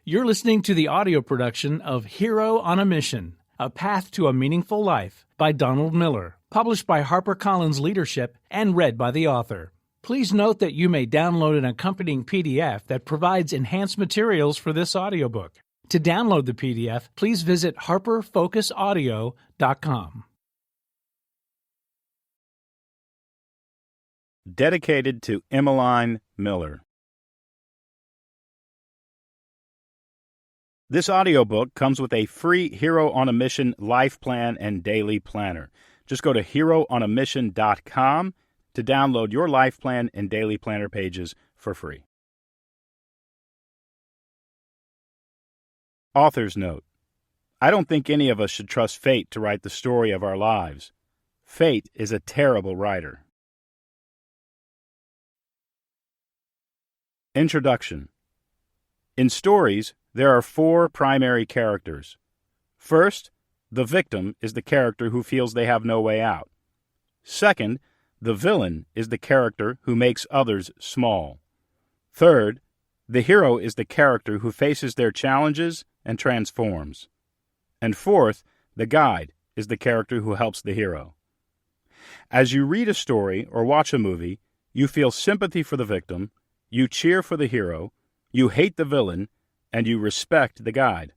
You're listening to the audio production of Hero on a Mission, A Path to a Meaningful Life by Donald Miller, published by HarperCollins Leadership and read by the author. Please note that you may download an accompanying PDF that provides enhanced materials for this audiobook. To download the PDF, please visit harperfocusaudio.com. Dedicated to Emmeline Miller. This audiobook comes with a free Hero on a Mission life plan and daily planner. Just go to heroonamission.com to download your life plan and daily planner pages for free. Author's note: I don't think any of us should trust fate to write the story of our lives. Fate is a terrible writer. Introduction. In stories, there are four primary characters. First, the victim is the character who feels they have no way out. Second, the villain is the character who makes others small. Third, the hero is the character who faces their challenges and transforms. And fourth, the guide is the character who helps the hero. As you read a story or watch a movie, you feel sympathy for the victim, you cheer for the hero, you hate the villain, and you respect the guide.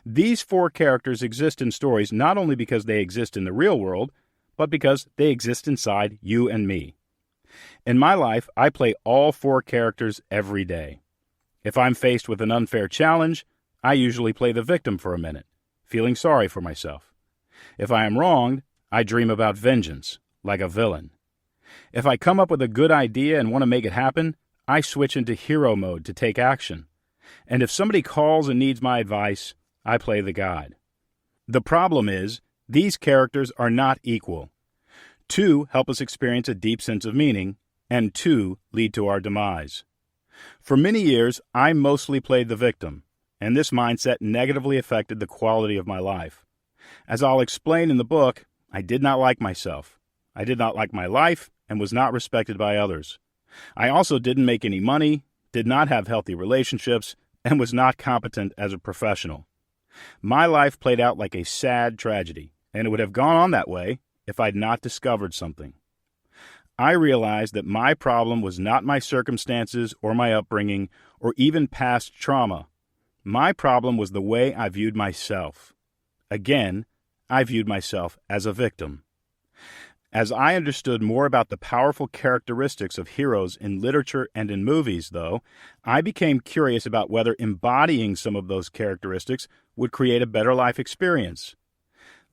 These four characters exist in stories not only because they exist in the real world, but because they exist inside you and me. In my life, I play all four characters every day. If I'm faced with an unfair challenge, I usually play the victim for a minute, feeling sorry for myself. If I am wronged, I dream about vengeance, like a villain. If I come up with a good idea and want to make it happen, I switch into hero mode to take action. And if somebody calls and needs my advice, I play the guide. The problem is, these characters are not equal. Two help us experience a deep sense of meaning, and two lead to our demise. For many years, I mostly played the victim, and this mindset negatively affected the quality of my life. As I'll explain in the book, I did not like myself. I did not like my life and was not respected by others. I also didn't make any money, did not have healthy relationships, and was not competent as a professional. My life played out like a sad tragedy, and it would have gone on that way if I'd not discovered something. I realized that my problem was not my circumstances or my upbringing or even past trauma. My problem was the way I viewed myself. Again, I viewed myself as a victim. As I understood more about the powerful characteristics of heroes in literature and in movies, though, I became curious about whether embodying some of those characteristics would create a better life experience.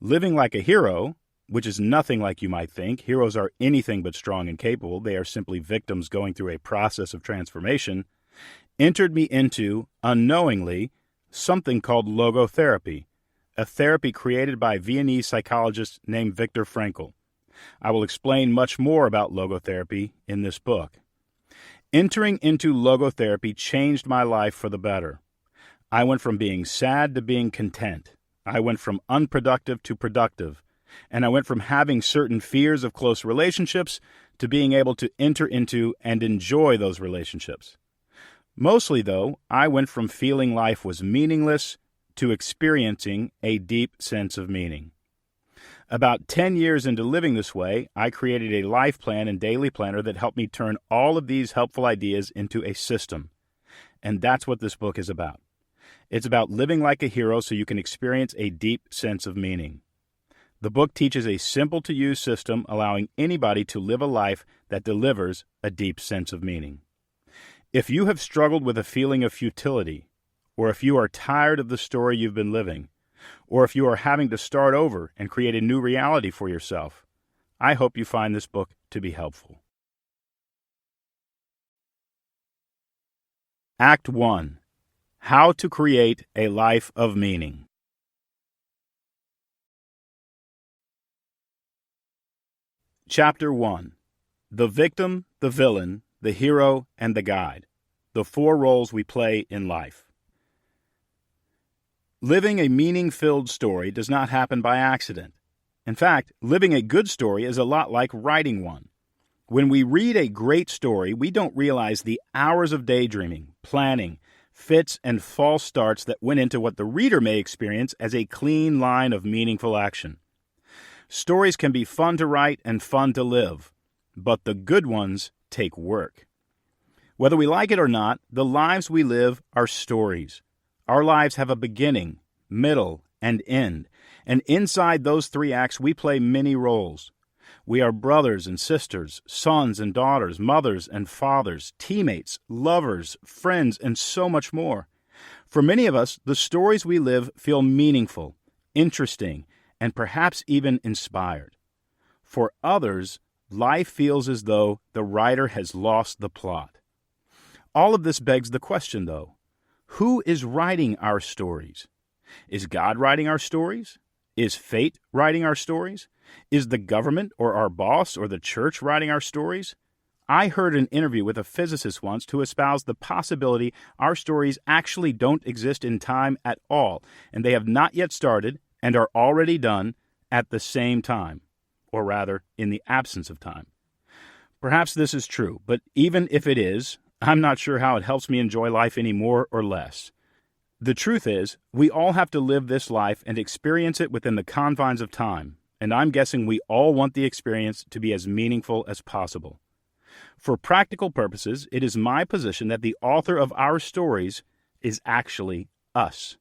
Living like a hero, which is nothing like you might think, heroes are anything but strong and capable, they are simply victims going through a process of transformation, entered me into, unknowingly, something called logotherapy, a therapy created by Viennese psychologist named Viktor Frankl. I will explain much more about logotherapy in this book. Entering into logotherapy changed my life for the better. I went from being sad to being content. I went from unproductive to productive. And I went from having certain fears of close relationships to being able to enter into and enjoy those relationships. Mostly, though, I went from feeling life was meaningless to experiencing a deep sense of meaning. About 10 years into living this way, I created a life plan and daily planner that helped me turn all of these helpful ideas into a system. And that's what this book is about. It's about living like a hero so you can experience a deep sense of meaning. The book teaches a simple-to-use system allowing anybody to live a life that delivers a deep sense of meaning. If you have struggled with a feeling of futility, or if you are tired of the story you've been living, or if you are having to start over and create a new reality for yourself, I hope you find this book to be helpful. Act 1. How to create a life of meaning. Chapter 1. The victim, the villain, the hero, and the guide. The four roles we play in life. Living a meaning-filled story does not happen by accident. In fact, living a good story is a lot like writing one. When we read a great story, we don't realize the hours of daydreaming, planning, fits, and false starts that went into what the reader may experience as a clean line of meaningful action. Stories can be fun to write and fun to live, but the good ones take work. Whether we like it or not, the lives we live are stories. Our lives have a beginning, middle, and end, and inside those three acts we play many roles. We are brothers and sisters, sons and daughters, mothers and fathers, teammates, lovers, friends, and so much more. For many of us, the stories we live feel meaningful, interesting, and perhaps even inspired. For others, life feels as though the writer has lost the plot. All of this begs the question, though, who is writing our stories? Is God writing our stories? Is fate writing our stories? Is the government or our boss or the church writing our stories? I heard an interview with a physicist once who espoused the possibility our stories actually don't exist in time at all, and they have not yet started and are already done at the same time, or rather, in the absence of time. Perhaps this is true, but even if it is, I'm not sure how it helps me enjoy life any more or less. The truth is, we all have to live this life and experience it within the confines of time, and I'm guessing we all want the experience to be as meaningful as possible. For practical purposes, it is my position that the author of our stories is actually us.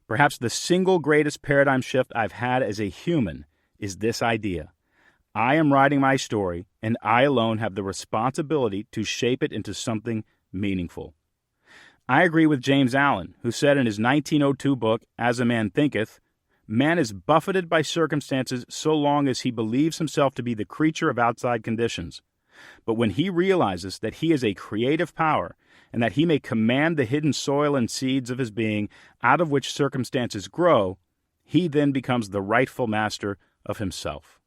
Perhaps the single greatest paradigm shift I've had as a human is this idea. I am writing my story, and I alone have the responsibility to shape it into something meaningful. I agree with James Allen, who said in his 1902 book, As a Man Thinketh, man is buffeted by circumstances so long as he believes himself to be the creature of outside conditions. But when he realizes that he is a creative power and that he may command the hidden soil and seeds of his being out of which circumstances grow, he then becomes the rightful master of himself.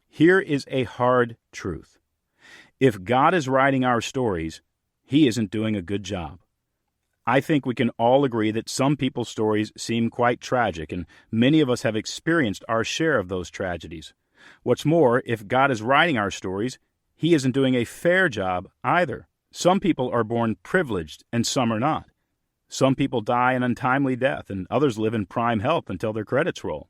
Here is a hard truth. If God is writing our stories, he isn't doing a good job. I think we can all agree that some people's stories seem quite tragic, and many of us have experienced our share of those tragedies. What's more, if God is writing our stories, he isn't doing a fair job either. Some people are born privileged, and some are not. Some people die an untimely death, and others live in prime health until their credits roll.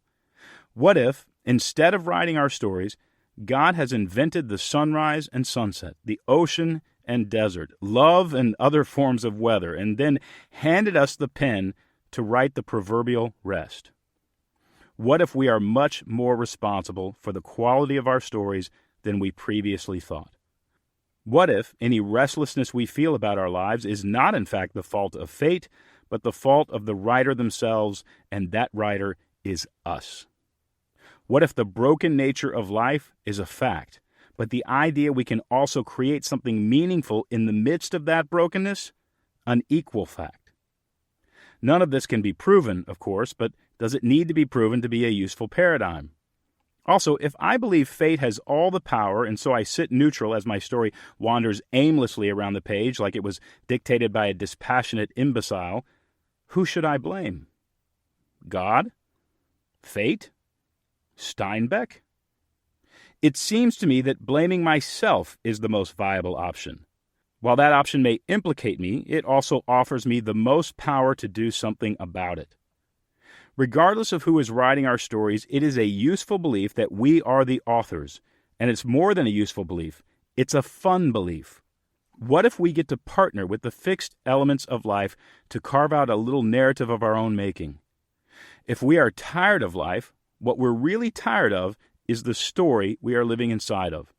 What if, instead of writing our stories, God has invented the sunrise and sunset, the ocean and desert, love and other forms of weather, and then handed us the pen to write the proverbial rest? What if we are much more responsible for the quality of our stories than we previously thought? What if any restlessness we feel about our lives is not in fact the fault of fate, but the fault of the writer themselves, and that writer is us? What if the broken nature of life is a fact, but the idea we can also create something meaningful in the midst of that brokenness, an equal fact? None of this can be proven, of course, but does it need to be proven to be a useful paradigm? Also, if I believe fate has all the power and so I sit neutral as my story wanders aimlessly around the page like it was dictated by a dispassionate imbecile, who should I blame? God? Fate? Steinbeck? It seems to me that blaming myself is the most viable option. While that option may implicate me, it also offers me the most power to do something about it. Regardless of who is writing our stories, it is a useful belief that we are the authors, and it's more than a useful belief, it's a fun belief. What if we get to partner with the fixed elements of life to carve out a little narrative of our own making? If we are tired of life, what we're really tired of is the story we are living inside of.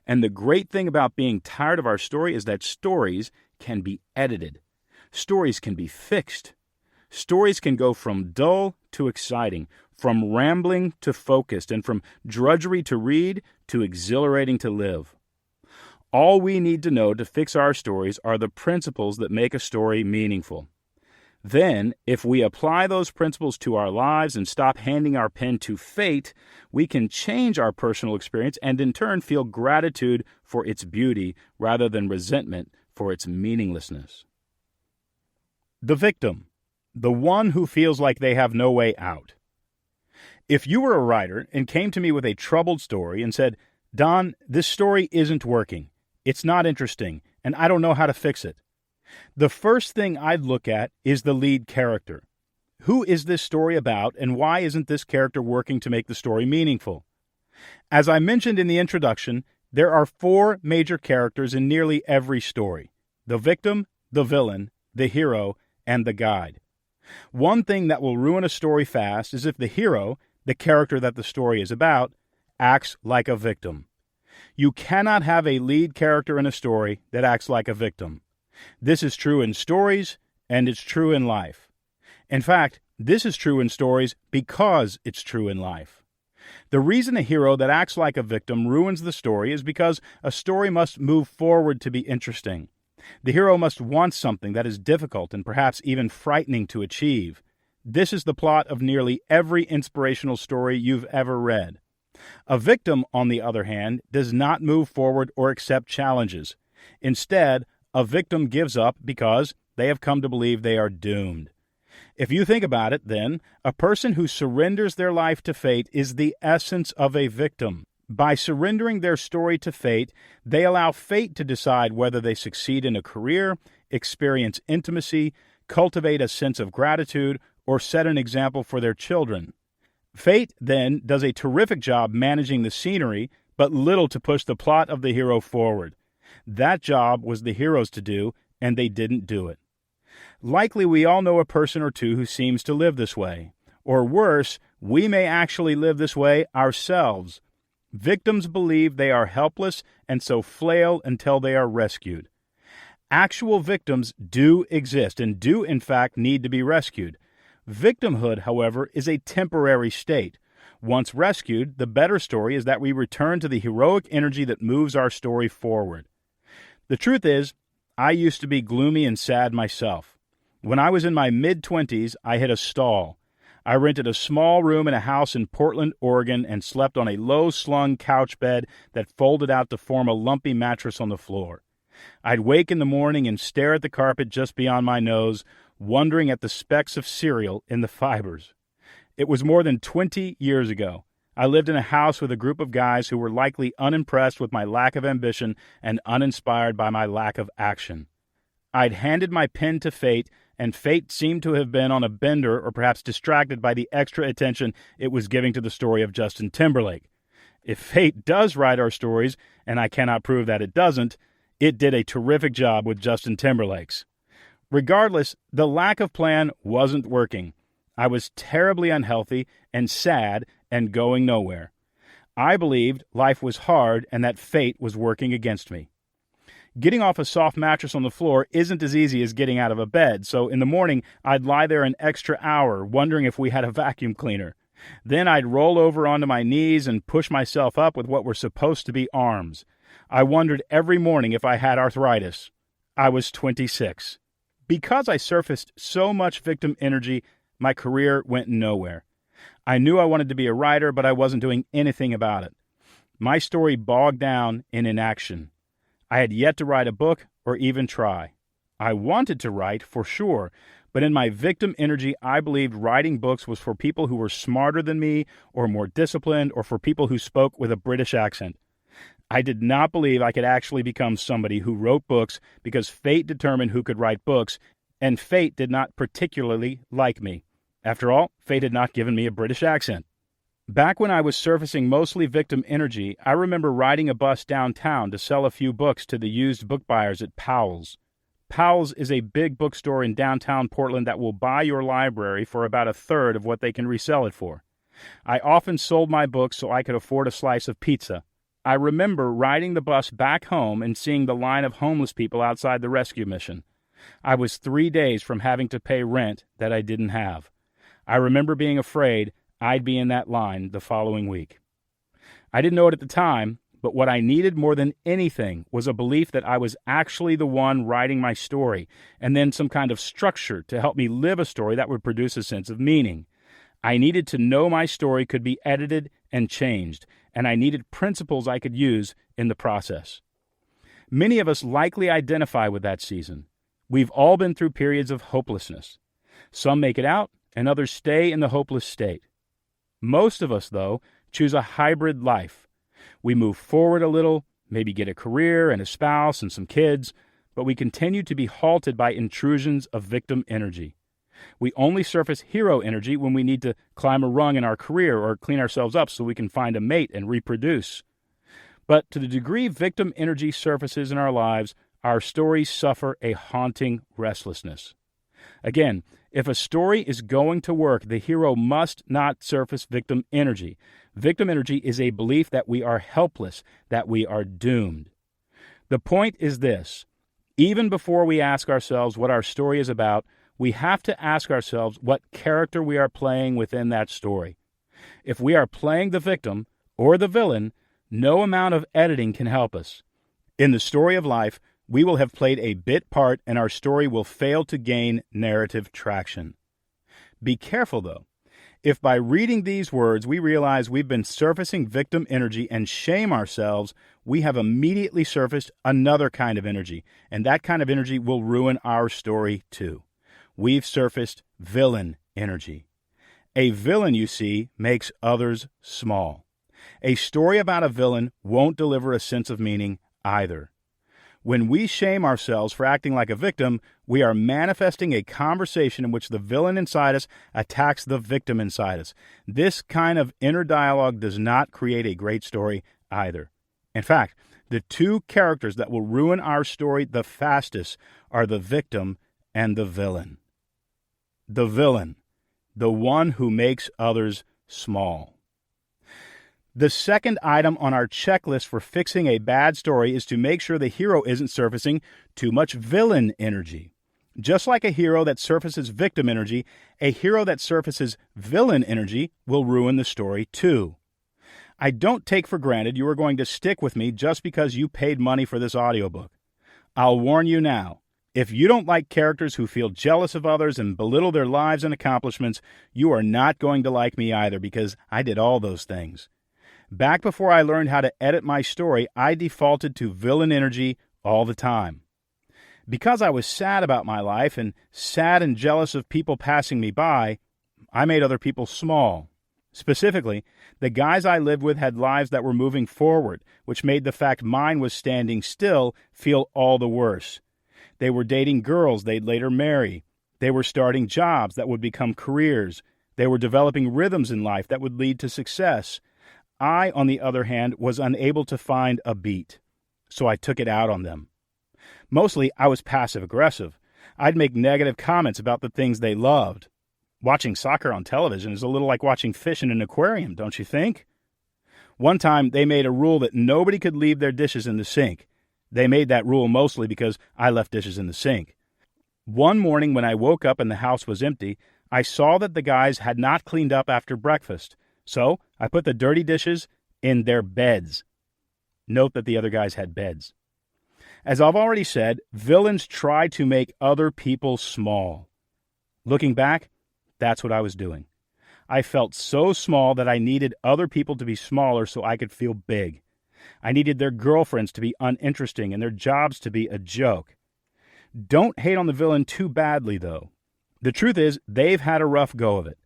And the great thing about being tired of our story is that stories can be edited. Stories can be fixed. Stories can go from dull to exciting, from rambling to focused, and from drudgery to read to exhilarating to live. All we need to know to fix our stories are the principles that make a story meaningful. Then, if we apply those principles to our lives and stop handing our pen to fate, we can change our personal experience and in turn feel gratitude for its beauty rather than resentment for its meaninglessness. The victim, the one who feels like they have no way out. If you were a writer and came to me with a troubled story and said, "Don, this story isn't working. It's not interesting, and I don't know how to fix it," The first thing I'd look at is the lead character. Who is this story about, and why isn't this character working to make the story meaningful? As I mentioned in the introduction, there are 4 major characters in nearly every story: the victim, the villain, the hero, and the guide. One thing that will ruin a story fast is if the hero, the character that the story is about, acts like a victim. You cannot have a lead character in a story that acts like a victim. This is true in stories, and it's true in life. In fact, this is true in stories because it's true in life. The reason a hero that acts like a victim ruins the story is because a story must move forward to be interesting. The hero must want something that is difficult and perhaps even frightening to achieve. This is the plot of nearly every inspirational story you've ever read. A victim, on the other hand, does not move forward or accept challenges. Instead, a victim gives up because they have come to believe they are doomed. If you think about it, then, a person who surrenders their life to fate is the essence of a victim. By surrendering their story to fate, they allow fate to decide whether they succeed in a career, experience intimacy, cultivate a sense of gratitude, or set an example for their children. Fate, then, does a terrific job managing the scenery, but little to push the plot of the hero forward. That job was the hero's to do, and they didn't do it. Likely we all know a person or two who seems to live this way. Or worse, we may actually live this way ourselves. Victims believe they are helpless and so flail until they are rescued. Actual victims do exist and do in fact need to be rescued. Victimhood, however, is a temporary state. Once rescued, the better story is that we return to the heroic energy that moves our story forward. The truth is, I used to be gloomy and sad myself. When I was in my mid-20s, I hit a stall. I rented a small room in a house in Portland, Oregon, and slept on a low-slung couch bed that folded out to form a lumpy mattress on the floor. I'd wake in the morning and stare at the carpet just beyond my nose, wondering at the specks of cereal in the fibers. It was more than 20 years ago. I lived in a house with a group of guys who were likely unimpressed with my lack of ambition and uninspired by my lack of action. I'd handed my pen to fate, and fate seemed to have been on a bender or perhaps distracted by the extra attention it was giving to the story of Justin Timberlake. If fate does write our stories, and I cannot prove that it doesn't, it did a terrific job with Justin Timberlake's. Regardless, the lack of plan wasn't working. I was terribly unhealthy and sad and going nowhere. I believed life was hard and that fate was working against me. Getting off a soft mattress on the floor isn't as easy as getting out of a bed, so in the morning I'd lie there an extra hour wondering if we had a vacuum cleaner. Then I'd roll over onto my knees and push myself up with what were supposed to be arms. I wondered every morning if I had arthritis. I was 26. Because I surfaced so much victim energy, my career went nowhere. I knew I wanted to be a writer, but I wasn't doing anything about it. My story bogged down in inaction. I had yet to write a book or even try. I wanted to write, for sure, but in my victim energy, I believed writing books was for people who were smarter than me or more disciplined or for people who spoke with a British accent. I did not believe I could actually become somebody who wrote books because fate determined who could write books, and fate did not particularly like me. After all, fate had not given me a British accent. Back when I was surfacing mostly victim energy, I remember riding a bus downtown to sell a few books to the used book buyers at Powell's. Powell's is a big bookstore in downtown Portland that will buy your library for about a third of what they can resell it for. I often sold my books so I could afford a slice of pizza. I remember riding the bus back home and seeing the line of homeless people outside the rescue mission. I was 3 days from having to pay rent that I didn't have. I remember being afraid I'd be in that line the following week. I didn't know it at the time, but what I needed more than anything was a belief that I was actually the one writing my story, and then some kind of structure to help me live a story that would produce a sense of meaning. I needed to know my story could be edited and changed, and I needed principles I could use in the process. Many of us likely identify with that season. We've all been through periods of hopelessness. Some make it out, and others stay in the hopeless state. Most of us, though, choose a hybrid life. We move forward a little, maybe get a career and a spouse and some kids, but we continue to be halted by intrusions of victim energy. We only surface hero energy when we need to climb a rung in our career or clean ourselves up so we can find a mate and reproduce. But to the degree victim energy surfaces in our lives, our stories suffer a haunting restlessness. Again, if a story is going to work, the hero must not surface victim energy. Victim energy is a belief that we are helpless, that we are doomed. The point is this: even before we ask ourselves what our story is about, we have to ask ourselves what character we are playing within that story. If we are playing the victim or the villain, no amount of editing can help us. In the story of life, we will have played a bit part and our story will fail to gain narrative traction. Be careful, though. If by reading these words we realize we've been surfacing victim energy and shame ourselves, we have immediately surfaced another kind of energy, and that kind of energy will ruin our story too. We've surfaced villain energy. A villain, you see, makes others small. A story about a villain won't deliver a sense of meaning either. When we shame ourselves for acting like a victim, we are manifesting a conversation in which the villain inside us attacks the victim inside us. This kind of inner dialogue does not create a great story either. In fact, the two characters that will ruin our story the fastest are the victim and the villain. The villain, the one who makes others small. The second item on our checklist for fixing a bad story is to make sure the hero isn't surfacing too much villain energy. Just like a hero that surfaces victim energy, a hero that surfaces villain energy will ruin the story too. I don't take for granted you are going to stick with me just because you paid money for this audiobook. I'll warn you now, if you don't like characters who feel jealous of others and belittle their lives and accomplishments, you are not going to like me either, because I did all those things. Back before I learned how to edit my story, I defaulted to villain energy all the time. Because I was sad about my life and sad and jealous of people passing me by, I made other people small. Specifically, the guys I lived with had lives that were moving forward, which made the fact mine was standing still feel all the worse. They were dating girls they'd later marry. They were starting jobs that would become careers. They were developing rhythms in life that would lead to success. I, on the other hand, was unable to find a beat, so I took it out on them. Mostly, I was passive-aggressive. I'd make negative comments about the things they loved. Watching soccer on television is a little like watching fish in an aquarium, don't you think? One time, they made a rule that nobody could leave their dishes in the sink. They made that rule mostly because I left dishes in the sink. One morning when I woke up and the house was empty, I saw that the guys had not cleaned up after breakfast. So I put the dirty dishes in their beds. Note that the other guys had beds. As I've already said, villains try to make other people small. Looking back, that's what I was doing. I felt so small that I needed other people to be smaller so I could feel big. I needed their girlfriends to be uninteresting and their jobs to be a joke. Don't hate on the villain too badly, though. The truth is, they've had a rough go of it.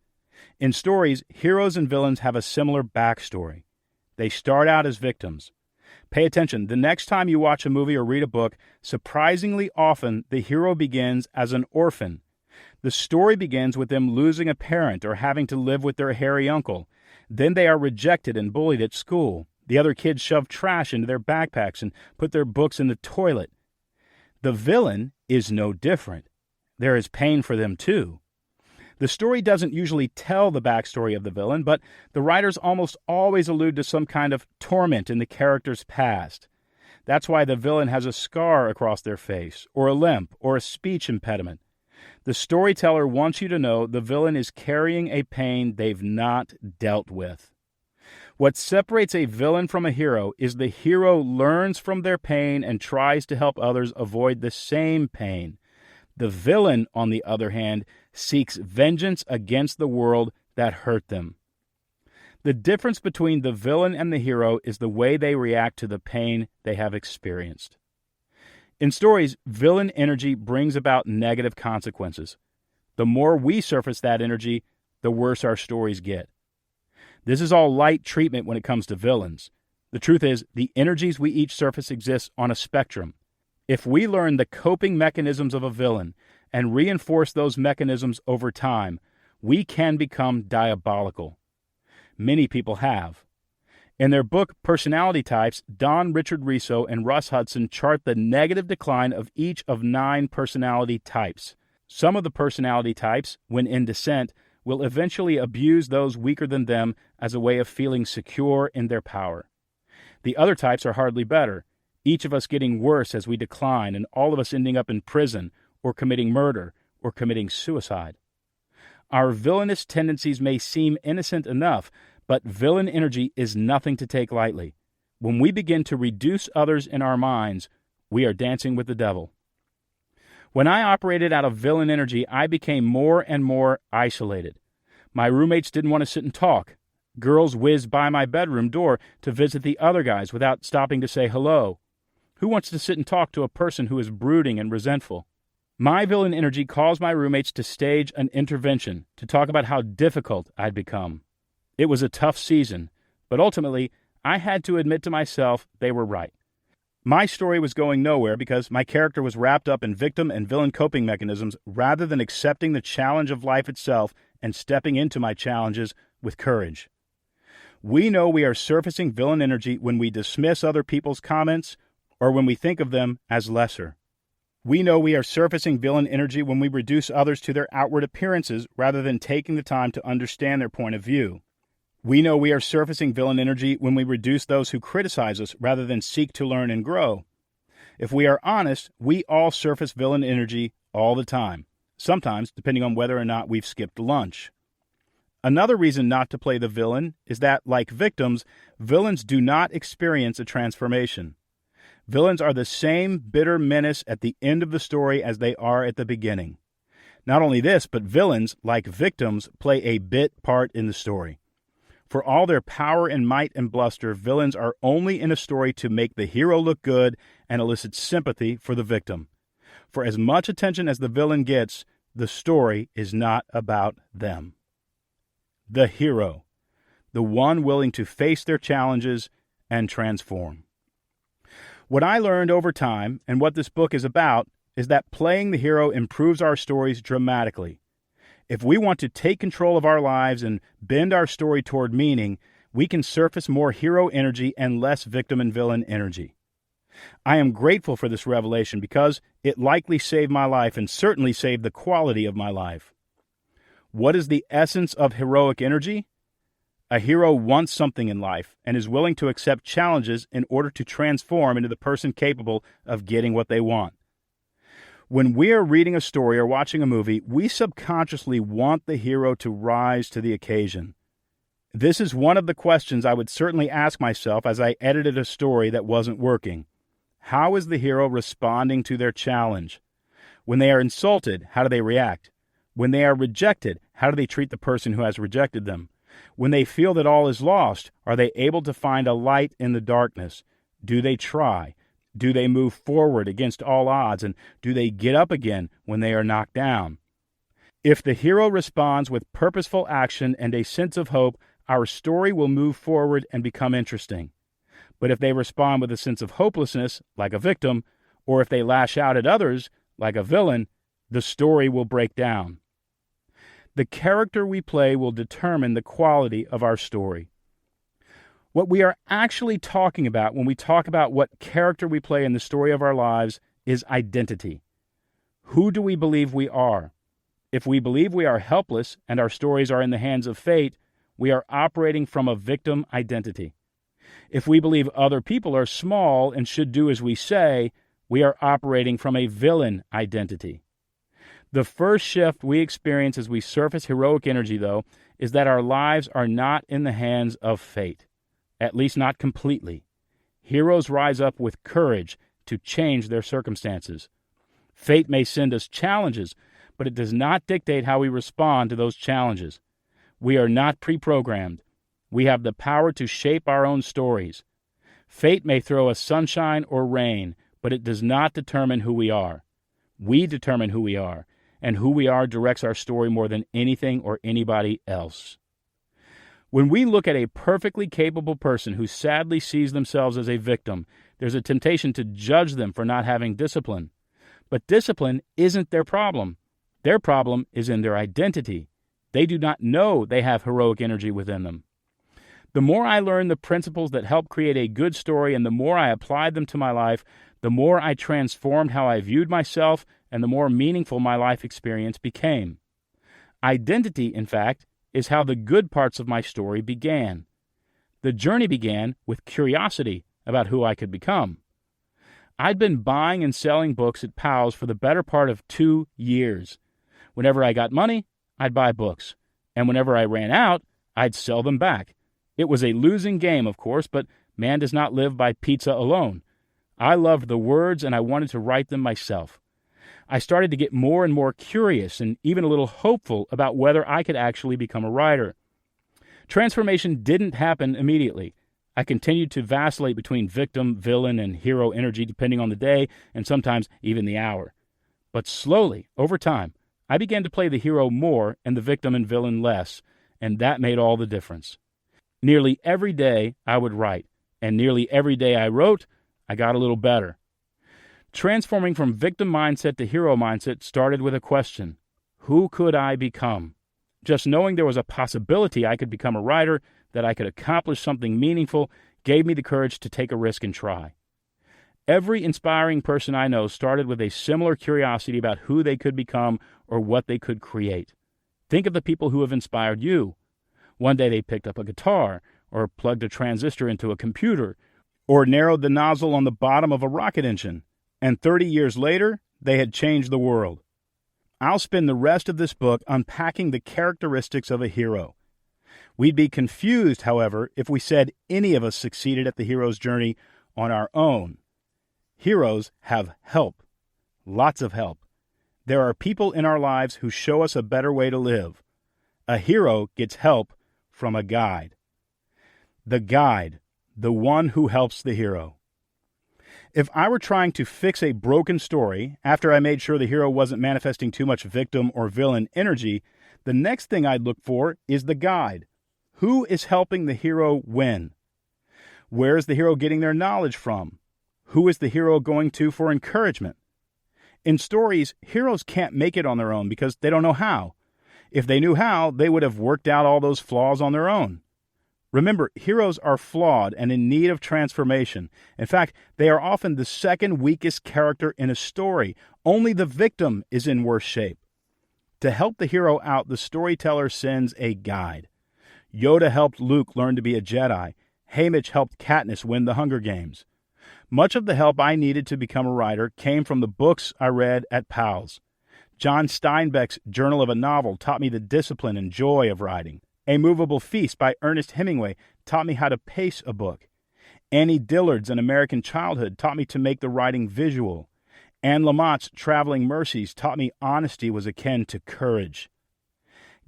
In stories, heroes and villains have a similar backstory. They start out as victims. Pay attention. The next time you watch a movie or read a book, surprisingly often the hero begins as an orphan. The story begins with them losing a parent or having to live with their hairy uncle. Then they are rejected and bullied at school. The other kids shove trash into their backpacks and put their books in the toilet. The villain is no different. There is pain for them too. The story doesn't usually tell the backstory of the villain, but the writers almost always allude to some kind of torment in the character's past. That's why the villain has a scar across their face, or a limp, or a speech impediment. The storyteller wants you to know the villain is carrying a pain they've not dealt with. What separates a villain from a hero is the hero learns from their pain and tries to help others avoid the same pain. The villain, on the other hand, seeks vengeance against the world that hurt them. The difference between the villain and the hero is the way they react to the pain they have experienced. In stories, villain energy brings about negative consequences. The more we surface that energy, the worse our stories get. This is all light treatment when it comes to villains. The truth is, the energies we each surface exist on a spectrum. If we learn the coping mechanisms of a villain and reinforce those mechanisms over time, we can become diabolical. Many people have. In their book Personality Types, Don Richard Riso and Russ Hudson chart the negative decline of each of 9 personality types. Some of the personality types, when in descent, will eventually abuse those weaker than them as a way of feeling secure in their power. The other types are hardly better, each of us getting worse as we decline and all of us ending up in prison or committing murder or committing suicide. Our villainous tendencies may seem innocent enough, but villain energy is nothing to take lightly. When we begin to reduce others in our minds, we are dancing with the devil. When I operated out of villain energy, I became more and more isolated. My roommates didn't want to sit and talk. Girls whizzed by my bedroom door to visit the other guys without stopping to say hello. Who wants to sit and talk to a person who is brooding and resentful? My villain energy caused my roommates to stage an intervention to talk about how difficult I'd become. It was a tough season, but ultimately, I had to admit to myself they were right. My story was going nowhere because my character was wrapped up in victim and villain coping mechanisms rather than accepting the challenge of life itself and stepping into my challenges with courage. We know we are surfacing villain energy when we dismiss other people's comments or when we think of them as lesser. We know we are surfacing villain energy when we reduce others to their outward appearances rather than taking the time to understand their point of view. We know we are surfacing villain energy when we reduce those who criticize us rather than seek to learn and grow. If we are honest, we all surface villain energy all the time, sometimes depending on whether or not we've skipped lunch. Another reason not to play the villain is that, like victims, villains do not experience a transformation. Villains are the same bitter menace at the end of the story as they are at the beginning. Not only this, but villains, like victims, play a bit part in the story. For all their power and might and bluster, villains are only in a story to make the hero look good and elicit sympathy for the victim. For as much attention as the villain gets, the story is not about them. The hero, the one willing to face their challenges and transform. What I learned over time, and what this book is about, is that playing the hero improves our stories dramatically. If we want to take control of our lives and bend our story toward meaning, we can surface more hero energy and less victim and villain energy. I am grateful for this revelation because it likely saved my life and certainly saved the quality of my life. What is the essence of heroic energy? A hero wants something in life and is willing to accept challenges in order to transform into the person capable of getting what they want. When we are reading a story or watching a movie, we subconsciously want the hero to rise to the occasion. This is one of the questions I would certainly ask myself as I edited a story that wasn't working. How is the hero responding to their challenge? When they are insulted, how do they react? When they are rejected, how do they treat the person who has rejected them? When they feel that all is lost, are they able to find a light in the darkness? Do they try? Do they move forward against all odds, and do they get up again when they are knocked down? If the hero responds with purposeful action and a sense of hope, our story will move forward and become interesting. But if they respond with a sense of hopelessness, like a victim, or if they lash out at others, like a villain, the story will break down. The character we play will determine the quality of our story. What we are actually talking about when we talk about what character we play in the story of our lives is identity. Who do we believe we are? If we believe we are helpless and our stories are in the hands of fate, we are operating from a victim identity. If we believe other people are small and should do as we say, we are operating from a villain identity. The first shift we experience as we surface heroic energy, though, is that our lives are not in the hands of fate. At least not completely. Heroes rise up with courage to change their circumstances. Fate may send us challenges, but it does not dictate how we respond to those challenges. We are not pre-programmed. We have the power to shape our own stories. Fate may throw us sunshine or rain, but it does not determine who we are. We determine who we are, and who we are directs our story more than anything or anybody else. When we look at a perfectly capable person who sadly sees themselves as a victim, There's a temptation to judge them for not having discipline. But discipline isn't their problem. Their problem is in their identity. They do not know they have heroic energy within them. The more I learned the principles that help create a good story and the more I applied them to my life, the more I transformed how I viewed myself and the more meaningful my life experience became. Identity, in fact, is how the good parts of my story began. The journey began with curiosity about who I could become. I'd been buying and selling books at Powell's for the better part of 2 years. Whenever I got money, I'd buy books. And whenever I ran out, I'd sell them back. It was a losing game, of course, but man does not live by pizza alone. I loved the words and I wanted to write them myself. I started to get more and more curious and even a little hopeful about whether I could actually become a writer. Transformation didn't happen immediately. I continued to vacillate between victim, villain, and hero energy depending on the day and sometimes even the hour. But slowly, over time, I began to play the hero more and the victim and villain less, and that made all the difference. Nearly every day I would write, and nearly every day I wrote, I got a little better. Transforming from victim mindset to hero mindset started with a question: who could I become? Just knowing there was a possibility I could become a writer, that I could accomplish something meaningful, gave me the courage to take a risk and try. Every inspiring person I know started with a similar curiosity about who they could become or what they could create. Think of the people who have inspired you. One day they picked up a guitar, or plugged a transistor into a computer, or narrowed the nozzle on the bottom of a rocket engine, and 30 years later, they had changed the world. I'll spend the rest of this book unpacking the characteristics of a hero. We'd be confused, however, if we said any of us succeeded at the hero's journey on our own. Heroes have help, lots of help. There are people in our lives who show us a better way to live. A hero gets help from a guide. The guide, the one who helps the hero. If I were trying to fix a broken story after I made sure the hero wasn't manifesting too much victim or villain energy, the next thing I'd look for is the guide. Who is helping the hero win? Where is the hero getting their knowledge from? Who is the hero going to for encouragement? In stories, heroes can't make it on their own because they don't know how. If they knew how, they would have worked out all those flaws on their own. Remember, heroes are flawed and in need of transformation. In fact, they are often the second weakest character in a story. Only the victim is in worse shape. To help the hero out, the storyteller sends a guide. Yoda helped Luke learn to be a Jedi. Haymitch helped Katniss win the Hunger Games. Much of the help I needed to become a writer came from the books I read at Powell's. John Steinbeck's Journal of a Novel taught me the discipline and joy of writing. A Movable Feast by Ernest Hemingway taught me how to pace a book. Annie Dillard's An American Childhood taught me to make the writing visual. Anne Lamott's Traveling Mercies taught me honesty was akin to courage.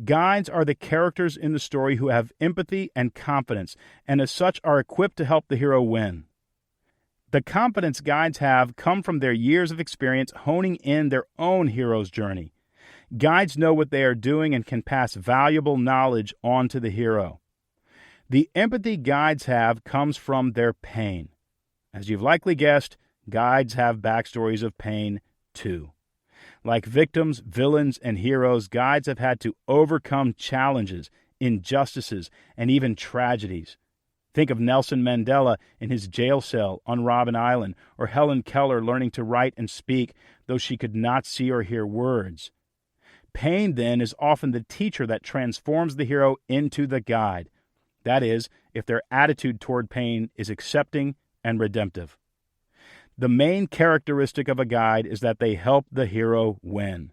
Guides are the characters in the story who have empathy and confidence, and as such are equipped to help the hero win. The confidence guides have come from their years of experience honing in their own hero's journey. Guides know what they are doing and can pass valuable knowledge on to the hero. The empathy guides have comes from their pain. As you've likely guessed, guides have backstories of pain too. Like victims, villains, and heroes, guides have had to overcome challenges, injustices, and even tragedies. Think of Nelson Mandela in his jail cell on Robben Island, or Helen Keller learning to write and speak, though she could not see or hear words. Pain, then, is often the teacher that transforms the hero into the guide. That is, if their attitude toward pain is accepting and redemptive. The main characteristic of a guide is that they help the hero win.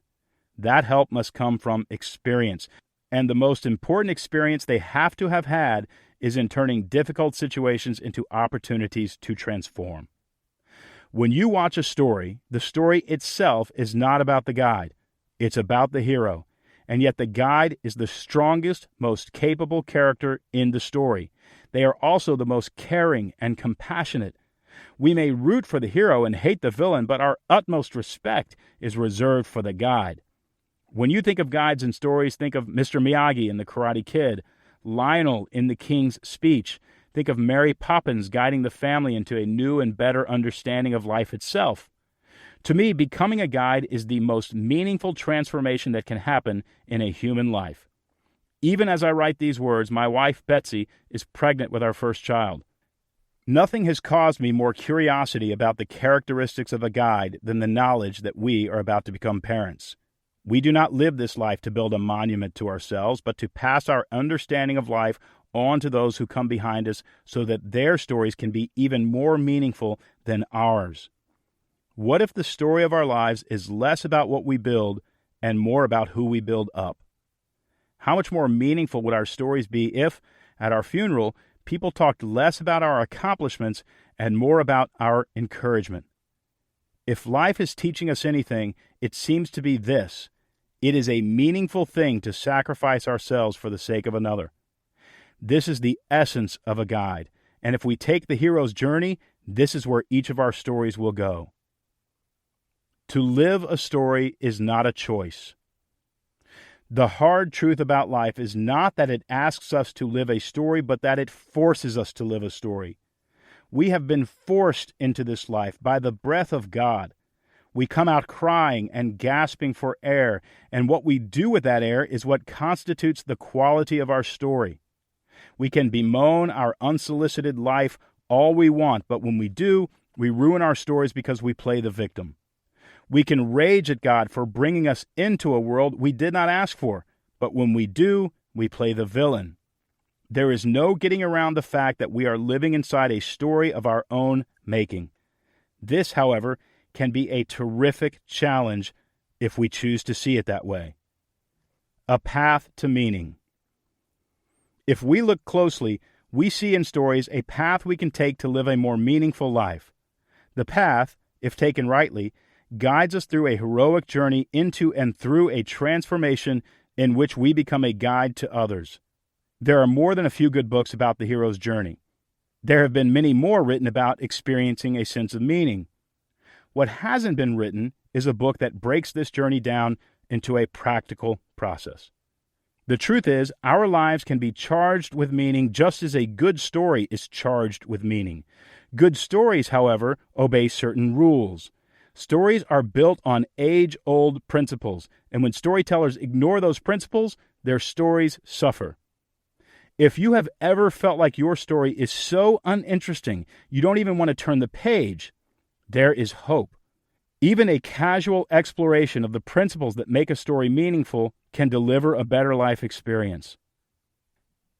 That help must come from experience, and the most important experience they have to have had is in turning difficult situations into opportunities to transform. When you watch a story, the story itself is not about the guide. It's about the hero, and yet the guide is the strongest, most capable character in the story. They are also the most caring and compassionate. We may root for the hero and hate the villain, but our utmost respect is reserved for the guide. When you think of guides in stories, think of Mr. Miyagi in The Karate Kid, Lionel in The King's Speech. Think of Mary Poppins guiding the family into a new and better understanding of life itself. To me, becoming a guide is the most meaningful transformation that can happen in a human life. Even as I write these words, my wife, Betsy, is pregnant with our first child. Nothing has caused me more curiosity about the characteristics of a guide than the knowledge that we are about to become parents. We do not live this life to build a monument to ourselves, but to pass our understanding of life on to those who come behind us so that their stories can be even more meaningful than ours. What if the story of our lives is less about what we build and more about who we build up? How much more meaningful would our stories be if, at our funeral, people talked less about our accomplishments and more about our encouragement? If life is teaching us anything, it seems to be this: it is a meaningful thing to sacrifice ourselves for the sake of another. This is the essence of a guide, and if we take the hero's journey, this is where each of our stories will go. To live a story is not a choice. The hard truth about life is not that it asks us to live a story, but that it forces us to live a story. We have been forced into this life by the breath of God. We come out crying and gasping for air, and what we do with that air is what constitutes the quality of our story. We can bemoan our unsolicited life all we want, but when we do, we ruin our stories because we play the victim. We can rage at God for bringing us into a world we did not ask for, but when we do, we play the villain. There is no getting around the fact that we are living inside a story of our own making. This, however, can be a terrific challenge if we choose to see it that way. A path to meaning. If we look closely, we see in stories a path we can take to live a more meaningful life. The path, if taken rightly, guides us through a heroic journey into and through a transformation in which we become a guide to others. There are more than a few good books about the hero's journey. There have been many more written about experiencing a sense of meaning. What hasn't been written is a book that breaks this journey down into a practical process. The truth is, our lives can be charged with meaning just as a good story is charged with meaning. Good stories, however, obey certain rules. Stories are built on age-old principles, and when storytellers ignore those principles, their stories suffer. If you have ever felt like your story is so uninteresting you don't even want to turn the page, there is hope. Even a casual exploration of the principles that make a story meaningful can deliver a better life experience.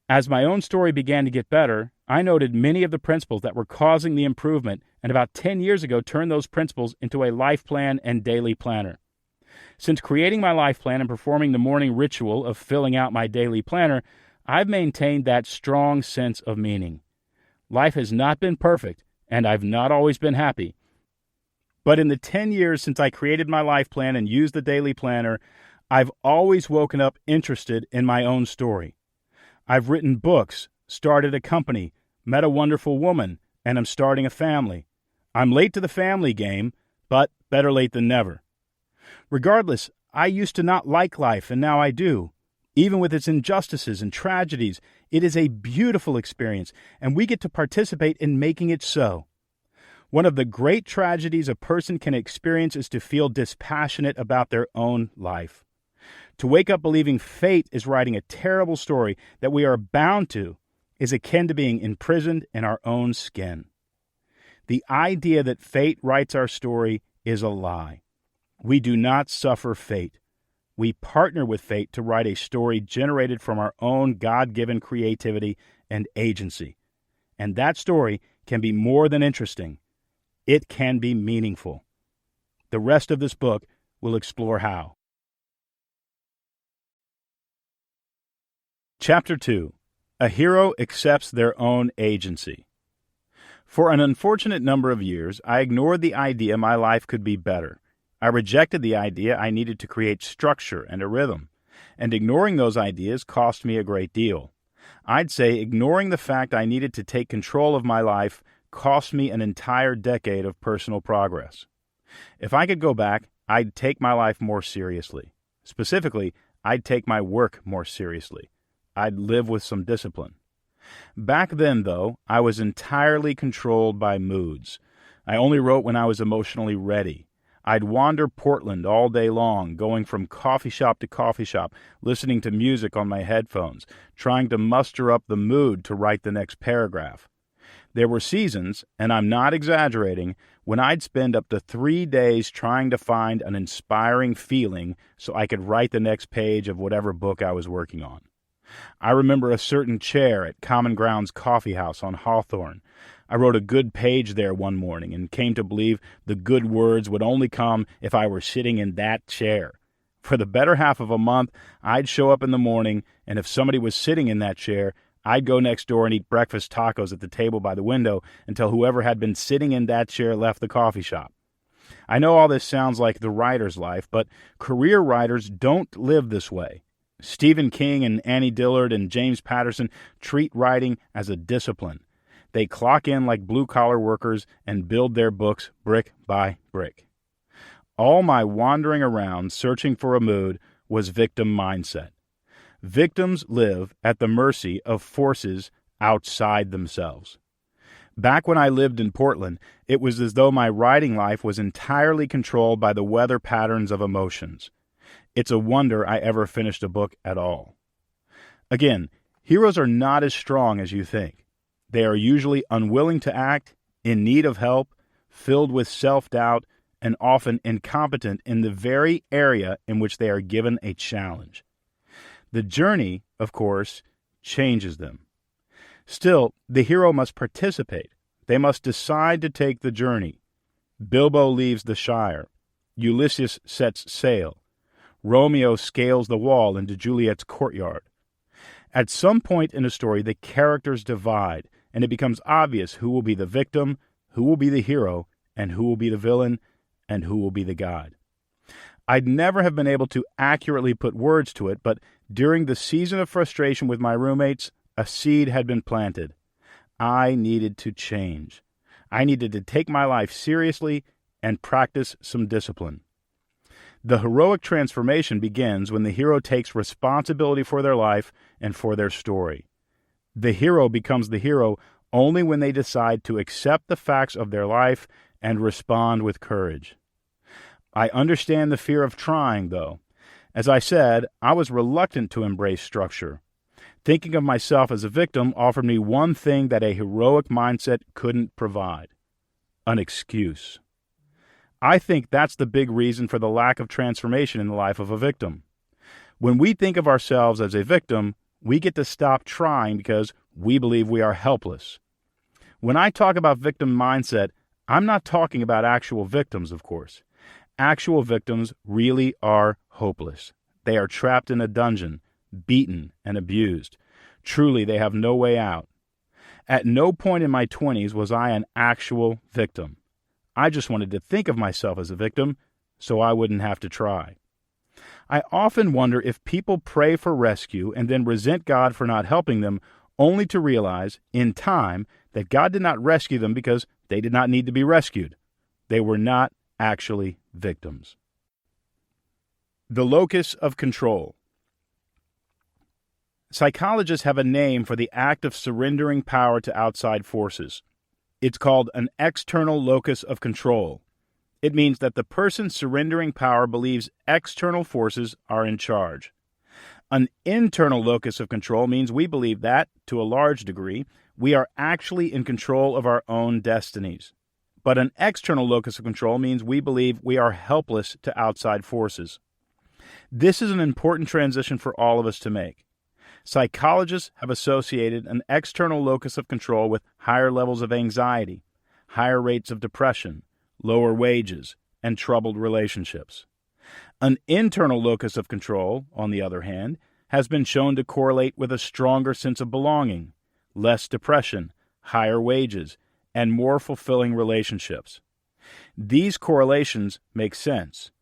As my own story began to get better, I noted many of the principles that were causing the improvement, and about 10 years ago turned those principles into a life plan and daily planner. Since creating my life plan and performing the morning ritual of filling out my daily planner, I've maintained that strong sense of meaning. Life has not been perfect, and I've not always been happy. But in the 10 years since I created my life plan and used the daily planner, I've always woken up interested in my own story. I've written books, started a company, met a wonderful woman, and I'm starting a family. I'm late to the family game, but better late than never. Regardless, I used to not like life, and now I do. Even with its injustices and tragedies, it is a beautiful experience, and we get to participate in making it so. One of the great tragedies a person can experience is to feel dispassionate about their own life. To wake up believing fate is writing a terrible story that we are bound to is akin to being imprisoned in our own skin. The idea that fate writes our story is a lie. We do not suffer fate. We partner with fate to write a story generated from our own God-given creativity and agency. And that story can be more than interesting. It can be meaningful. The rest of this book will explore how. Chapter 2. A Hero Accepts Their Own Agency. For an unfortunate number of years, I ignored the idea my life could be better. I rejected the idea I needed to create structure and a rhythm, and ignoring those ideas cost me a great deal. I'd say ignoring the fact I needed to take control of my life cost me an entire decade of personal progress. If I could go back, I'd take my life more seriously. Specifically, I'd take my work more seriously. I'd live with some discipline. Back then, though, I was entirely controlled by moods. I only wrote when I was emotionally ready. I'd wander Portland all day long, going from coffee shop to coffee shop, listening to music on my headphones, trying to muster up the mood to write the next paragraph. There were seasons, and I'm not exaggerating, when I'd spend up to 3 days trying to find an inspiring feeling so I could write the next page of whatever book I was working on. I remember a certain chair at Common Grounds Coffee House on Hawthorne. I wrote a good page there one morning and came to believe the good words would only come if I were sitting in that chair. For the better half of a month, I'd show up in the morning, and if somebody was sitting in that chair, I'd go next door and eat breakfast tacos at the table by the window until whoever had been sitting in that chair left the coffee shop. I know all this sounds like the writer's life, but career writers don't live this way. Stephen King and Annie Dillard and James Patterson treat writing as a discipline. They clock in like blue-collar workers and build their books brick by brick. All my wandering around searching for a mood was victim mindset. Victims live at the mercy of forces outside themselves. Back when I lived in Portland, it was as though my writing life was entirely controlled by the weather patterns of emotions. It's a wonder I ever finished a book at all. Again, heroes are not as strong as you think. They are usually unwilling to act, in need of help, filled with self-doubt, and often incompetent in the very area in which they are given a challenge. The journey, of course, changes them. Still, the hero must participate. They must decide to take the journey. Bilbo leaves the Shire. Ulysses sets sail. Romeo scales the wall into Juliet's courtyard. At some point in a story, the characters divide, and it becomes obvious who will be the victim, who will be the hero, and who will be the villain, and who will be the god. I'd never have been able to accurately put words to it, but during the season of frustration with my roommates, a seed had been planted. I needed to change. I needed to take my life seriously and practice some discipline. The heroic transformation begins when the hero takes responsibility for their life and for their story. The hero becomes the hero only when they decide to accept the facts of their life and respond with courage. I understand the fear of trying, though. As I said, I was reluctant to embrace structure. Thinking of myself as a victim offered me one thing that a heroic mindset couldn't provide: an excuse. I think that's the big reason for the lack of transformation in the life of a victim. When we think of ourselves as a victim, we get to stop trying because we believe we are helpless. When I talk about victim mindset, I'm not talking about actual victims, of course. Actual victims really are hopeless. They are trapped in a dungeon, beaten and abused. Truly, they have no way out. At no point in my 20s was I an actual victim. I just wanted to think of myself as a victim so I wouldn't have to try. I often wonder if people pray for rescue and then resent God for not helping them, only to realize, in time, that God did not rescue them because they did not need to be rescued. They were not actually victims. The locus of control. Psychologists have a name for the act of surrendering power to outside forces. It's called an external locus of control. It means that the person surrendering power believes external forces are in charge. An internal locus of control means we believe that, to a large degree, we are actually in control of our own destinies. But an external locus of control means we believe we are helpless to outside forces. This is an important transition for all of us to make. Psychologists have associated an external locus of control with higher levels of anxiety, higher rates of depression, lower wages, and troubled relationships. An internal locus of control, on the other hand, has been shown to correlate with a stronger sense of belonging, less depression, higher wages, and more fulfilling relationships. These correlations make sense.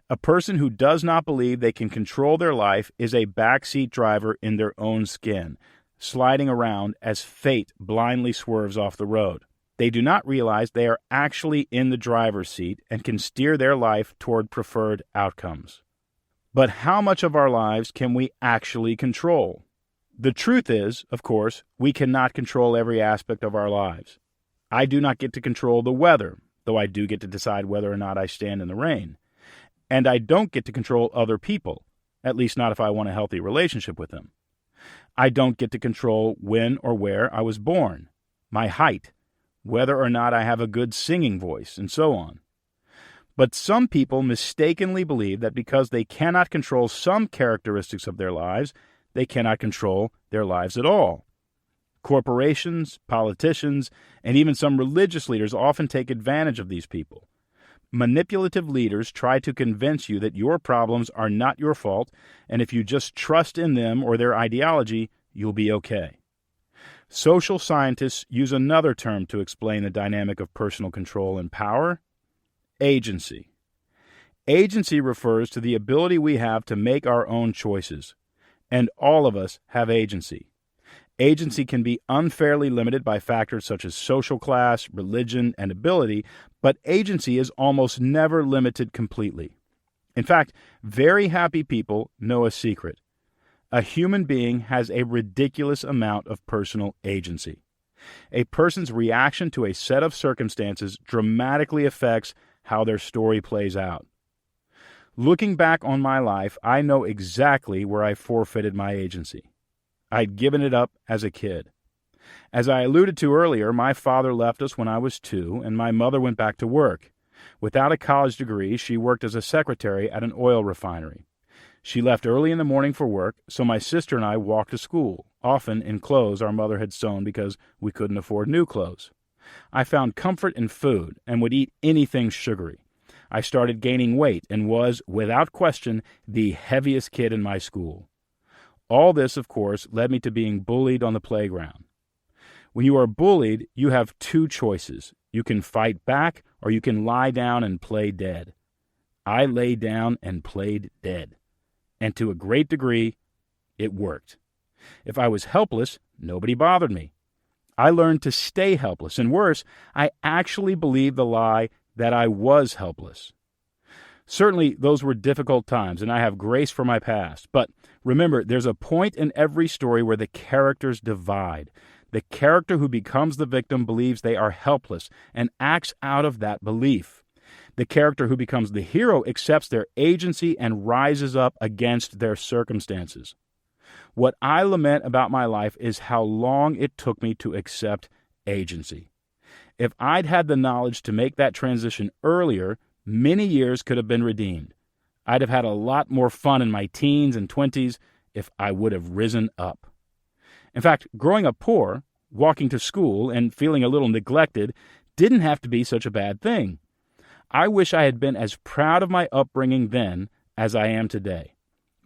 A person who does not believe they can control their life is a backseat driver in their own skin, sliding around as fate blindly swerves off the road. They do not realize they are actually in the driver's seat and can steer their life toward preferred outcomes. But how much of our lives can we actually control? The truth is, of course, we cannot control every aspect of our lives. I do not get to control the weather, though I do get to decide whether or not I stand in the rain. And I don't get to control other people, at least not if I want a healthy relationship with them. I don't get to control when or where I was born, my height, whether or not I have a good singing voice, and so on. But some people mistakenly believe that because they cannot control some characteristics of their lives, they cannot control their lives at all. Corporations, politicians, and even some religious leaders often take advantage of these people. Manipulative leaders try to convince you that your problems are not your fault, and if you just trust in them or their ideology, you'll be okay. Social scientists use another term to explain the dynamic of personal control and power: agency. Agency refers to the ability we have to make our own choices, and all of us have agency. Agency can be unfairly limited by factors such as social class, religion, and ability, but agency is almost never limited completely. In fact, very happy people know a secret. A human being has a ridiculous amount of personal agency. A person's reaction to a set of circumstances dramatically affects how their story plays out. Looking back on my life, I know exactly where I forfeited my agency. I'd given it up as a kid. As I alluded to earlier, my father left us when I was 2, and my mother went back to work. Without a college degree, she worked as a secretary at an oil refinery. She left early in the morning for work, so my sister and I walked to school, often in clothes our mother had sewn because we couldn't afford new clothes. I found comfort in food and would eat anything sugary. I started gaining weight and was, without question, the heaviest kid in my school. All this, of course, led me to being bullied on the playground. When you are bullied, you have 2 choices. You can fight back, or you can lie down and play dead. I lay down and played dead. And to a great degree, it worked. If I was helpless, nobody bothered me. I learned to stay helpless, and worse, I actually believed the lie that I was helpless. Certainly, those were difficult times, and I have grace for my past. But remember, there's a point in every story where the characters divide. The character who becomes the victim believes they are helpless and acts out of that belief. The character who becomes the hero accepts their agency and rises up against their circumstances. What I lament about my life is how long it took me to accept agency. If I'd had the knowledge to make that transition earlier, many years could have been redeemed. I'd have had a lot more fun in my teens and 20s if I would have risen up. In fact, growing up poor, walking to school, and feeling a little neglected didn't have to be such a bad thing. I wish I had been as proud of my upbringing then as I am today.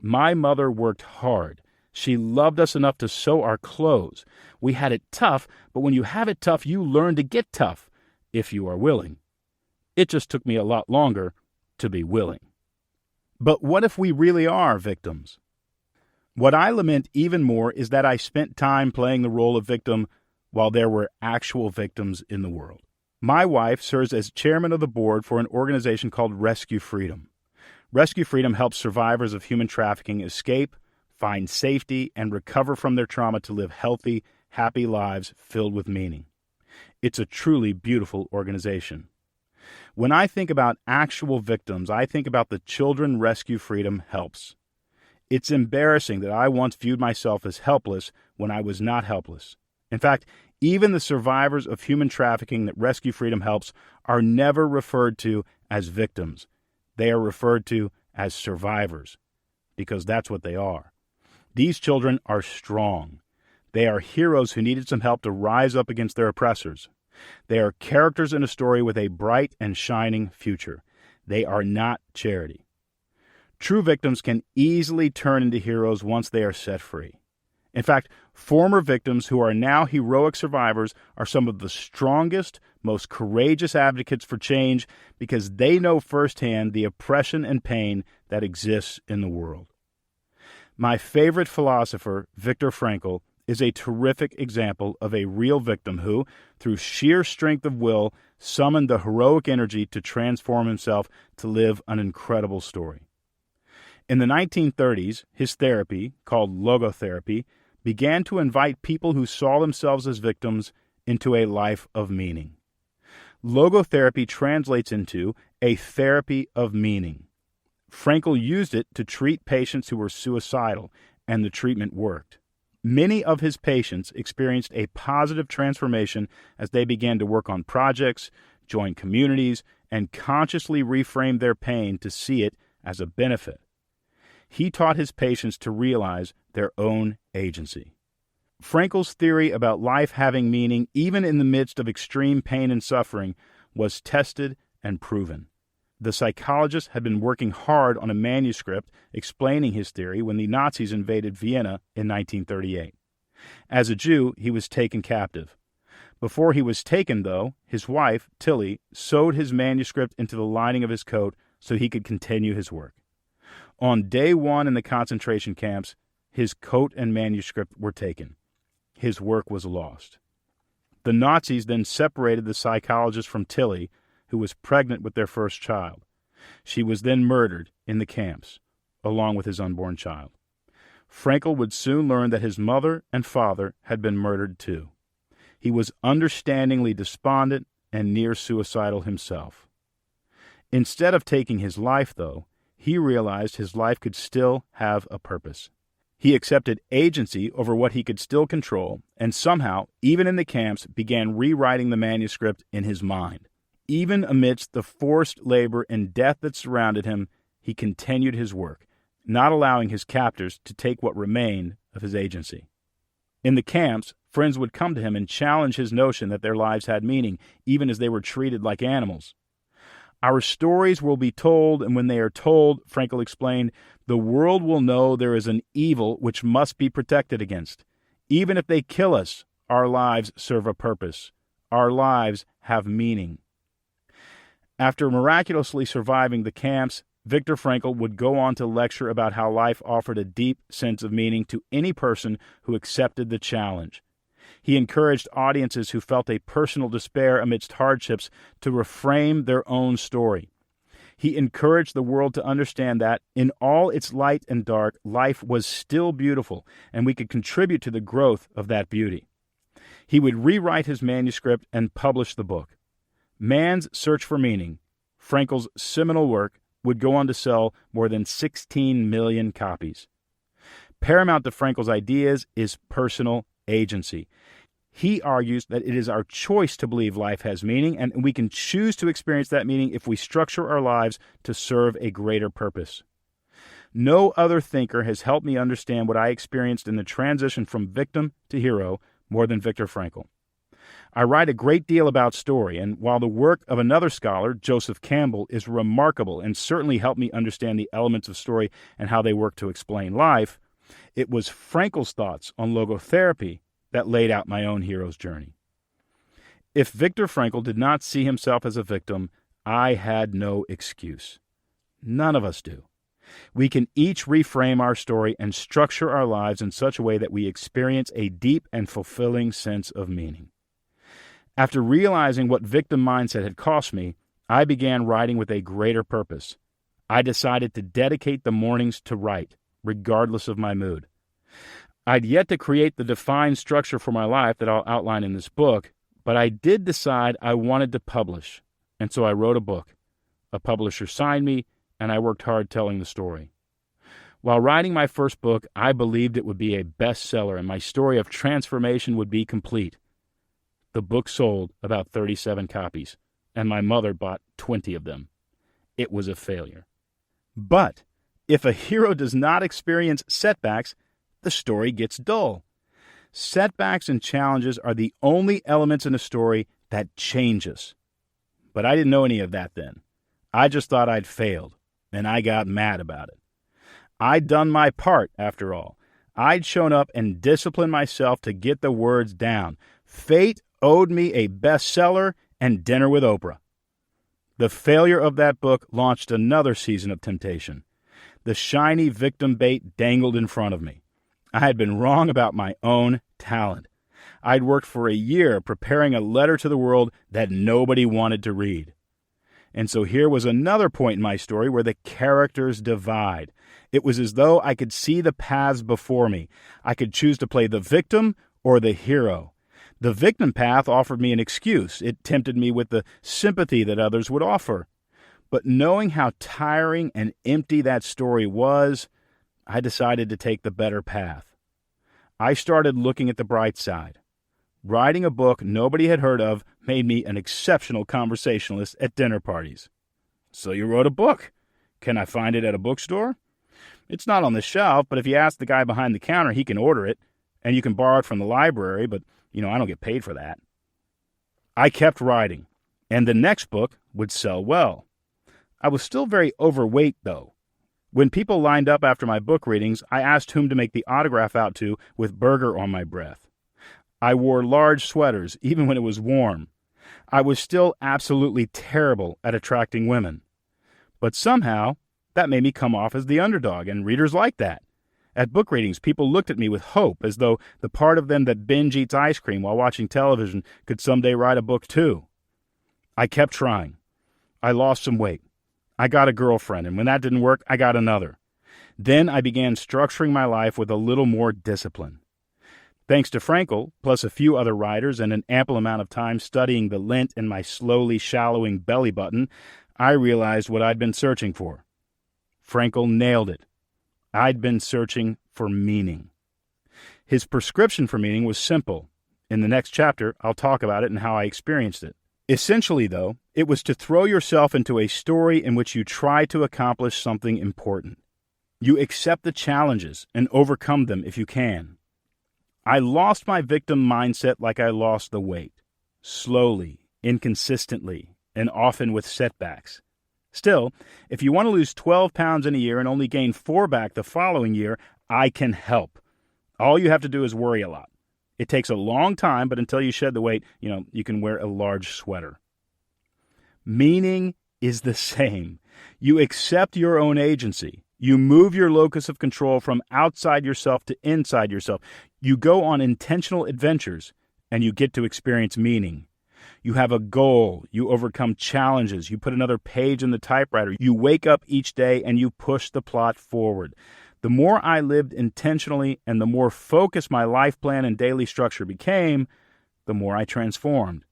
My mother worked hard. She loved us enough to sew our clothes. We had it tough, but when you have it tough, you learn to get tough, if you are willing. It just took me a lot longer to be willing. But what if we really are victims? What I lament even more is that I spent time playing the role of victim while there were actual victims in the world. My wife serves as chairman of the board for an organization called Rescue Freedom. Rescue Freedom helps survivors of human trafficking escape, find safety, and recover from their trauma to live healthy, happy lives filled with meaning. It's a truly beautiful organization. When I think about actual victims, I think about the children Rescue Freedom helps. It's embarrassing that I once viewed myself as helpless when I was not helpless. In fact, even the survivors of human trafficking that Rescue Freedom helps are never referred to as victims. They are referred to as survivors, because that's what they are. These children are strong. They are heroes who needed some help to rise up against their oppressors. They are characters in a story with a bright and shining future. They are not charity. True victims can easily turn into heroes once they are set free. In fact, former victims who are now heroic survivors are some of the strongest, most courageous advocates for change because they know firsthand the oppression and pain that exists in the world. My favorite philosopher, Viktor Frankl, is a terrific example of a real victim who, through sheer strength of will, summoned the heroic energy to transform himself to live an incredible story. In the 1930s, his therapy, called logotherapy, began to invite people who saw themselves as victims into a life of meaning. Logotherapy translates into a therapy of meaning. Frankl used it to treat patients who were suicidal, and the treatment worked. Many of his patients experienced a positive transformation as they began to work on projects, join communities, and consciously reframe their pain to see it as a benefit. He taught his patients to realize their own agency. Frankl's theory about life having meaning, even in the midst of extreme pain and suffering, was tested and proven. The psychologist had been working hard on a manuscript explaining his theory when the Nazis invaded Vienna in 1938. As a Jew, he was taken captive. Before he was taken, though, his wife, Tilly, sewed his manuscript into the lining of his coat so he could continue his work. On day one in the concentration camps, his coat and manuscript were taken. His work was lost. The Nazis then separated the psychologist from Tilly, who was pregnant with their first child. She was then murdered in the camps, along with his unborn child. Frankl would soon learn that his mother and father had been murdered too. He was understandingly despondent and near suicidal himself. Instead of taking his life, though, he realized his life could still have a purpose. He accepted agency over what he could still control, and somehow, even in the camps, began rewriting the manuscript in his mind. Even amidst the forced labor and death that surrounded him, he continued his work, not allowing his captors to take what remained of his agency. In the camps, friends would come to him and challenge his notion that their lives had meaning, even as they were treated like animals. Our stories will be told, and when they are told, Frankl explained, the world will know there is an evil which must be protected against. Even if they kill us, our lives serve a purpose. Our lives have meaning. After miraculously surviving the camps, Viktor Frankl would go on to lecture about how life offered a deep sense of meaning to any person who accepted the challenge. He encouraged audiences who felt a personal despair amidst hardships to reframe their own story. He encouraged the world to understand that, in all its light and dark, life was still beautiful, and we could contribute to the growth of that beauty. He would rewrite his manuscript and publish the book. Man's Search for Meaning, Frankl's seminal work, would go on to sell more than 16 million copies. Paramount to Frankl's ideas is personal agency. He argues that it is our choice to believe life has meaning, and we can choose to experience that meaning if we structure our lives to serve a greater purpose. No other thinker has helped me understand what I experienced in the transition from victim to hero more than Viktor Frankl. I write a great deal about story, and while the work of another scholar, Joseph Campbell, is remarkable and certainly helped me understand the elements of story and how they work to explain life, it was Frankl's thoughts on logotherapy that laid out my own hero's journey. If Viktor Frankl did not see himself as a victim, I had no excuse. None of us do. We can each reframe our story and structure our lives in such a way that we experience a deep and fulfilling sense of meaning. After realizing what victim mindset had cost me, I began writing with a greater purpose. I decided to dedicate the mornings to write, regardless of my mood. I'd yet to create the defined structure for my life that I'll outline in this book, but I did decide I wanted to publish, and so I wrote a book. A publisher signed me, and I worked hard telling the story. While writing my first book, I believed it would be a bestseller and my story of transformation would be complete. The book sold about 37 copies, and my mother bought 20 of them. It was a failure. But if a hero does not experience setbacks, the story gets dull. Setbacks and challenges are the only elements in a story that change us. But I didn't know any of that then. I just thought I'd failed, and I got mad about it. I'd done my part, after all. I'd shown up and disciplined myself to get the words down. Fate owed me a bestseller and dinner with Oprah. The failure of that book launched another season of temptation. The shiny victim bait dangled in front of me. I had been wrong about my own talent. I'd worked for a year preparing a letter to the world that nobody wanted to read. And so here was another point in my story where the characters divide. It was as though I could see the paths before me. I could choose to play the victim or the hero. The victim path offered me an excuse. It tempted me with the sympathy that others would offer. But knowing how tiring and empty that story was, I decided to take the better path. I started looking at the bright side. Writing a book nobody had heard of made me an exceptional conversationalist at dinner parties. So you wrote a book. Can I find it at a bookstore? It's not on the shelf, but if you ask the guy behind the counter, he can order it, and you can borrow it from the library, but, I don't get paid for that. I kept writing, and the next book would sell well. I was still very overweight, though. When people lined up after my book readings, I asked whom to make the autograph out to with burger on my breath. I wore large sweaters, even when it was warm. I was still absolutely terrible at attracting women. But somehow, that made me come off as the underdog, and readers liked that. At book readings, people looked at me with hope, as though the part of them that binge eats ice cream while watching television could someday write a book too. I kept trying. I lost some weight. I got a girlfriend, and when that didn't work, I got another. Then I began structuring my life with a little more discipline. Thanks to Frankel, plus a few other writers and an ample amount of time studying the lint in my slowly shallowing belly button, I realized what I'd been searching for. Frankel nailed it. I'd been searching for meaning. His prescription for meaning was simple. In the next chapter, I'll talk about it and how I experienced it. Essentially, though, it was to throw yourself into a story in which you try to accomplish something important. You accept the challenges and overcome them if you can. I lost my victim mindset like I lost the weight. Slowly, inconsistently, and often with setbacks. Still, if you want to lose 12 pounds in a year and only gain 4 back the following year, I can help. All you have to do is worry a lot. It takes a long time, but until you shed the weight, you can wear a large sweater. Meaning is the same. You accept your own agency. You move your locus of control from outside yourself to inside yourself. You go on intentional adventures, and you get to experience meaning. You have a goal. You overcome challenges. You put another page in the typewriter. You wake up each day, and you push the plot forward. The more I lived intentionally and the more focused my life plan and daily structure became, the more I transformed.